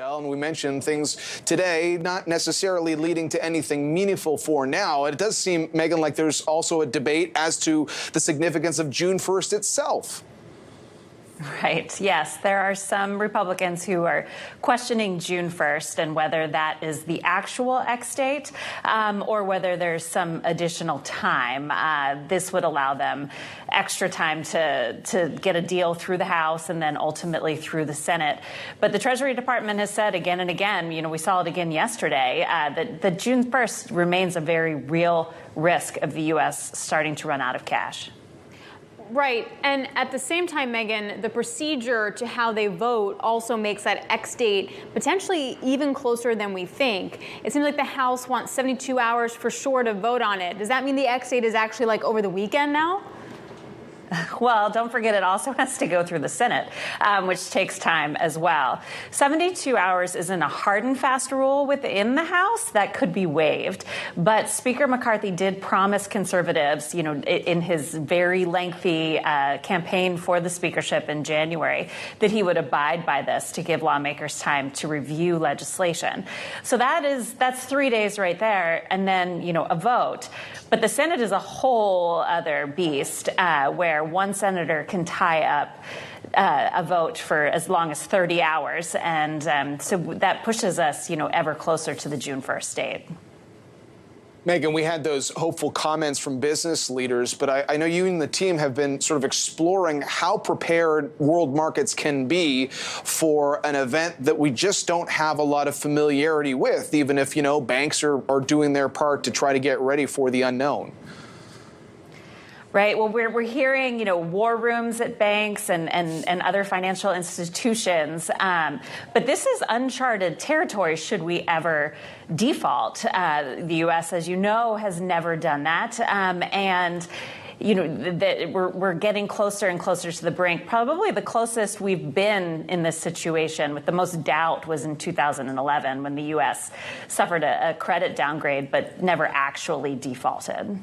And we mentioned things today not necessarily leading to anything meaningful for now. It does seem, Megan, like there's also a debate as to the significance of June 1st itself. Right. Yes, there are some Republicans who are questioning June 1st and whether that is the actual X date or whether there's some additional time. This would allow them extra time to get a deal through the House and then ultimately through the Senate. But the Treasury Department has said again and again, we saw it again yesterday, that June 1st remains a very real risk of the U.S. starting to run out of cash. Right. And at the same time, Megan, the procedure to how they vote also makes that X date potentially even closer than we think. It seems like the House wants 72 hours for sure to vote on it. Does that mean the X date is actually like over the weekend now? Well, don't forget it also has to go through the Senate, which takes time as well. 72 hours isn't a hard and fast rule within the House. That could be waived. But Speaker McCarthy did promise conservatives, in his very lengthy campaign for the speakership in January, that he would abide by this to give lawmakers time to review legislation. So that's 3 days right there, and then, a vote. But the Senate is a whole other beast where one senator can tie up a vote for as long as 30 hours. And so that pushes us, ever closer to the June 1st date. Megan, we had those hopeful comments from business leaders, but I know you and the team have been sort of exploring how prepared world markets can be for an event that we just don't have a lot of familiarity with, even if, banks are doing their part to try to get ready for the unknown. Right. Well, we're hearing, war rooms at banks and other financial institutions. But this is uncharted territory should we ever default. The U.S., as you know, has never done that. And we're getting closer and closer to the brink. Probably the closest we've been in this situation with the most doubt was in 2011 when the U.S. suffered a credit downgrade but never actually defaulted.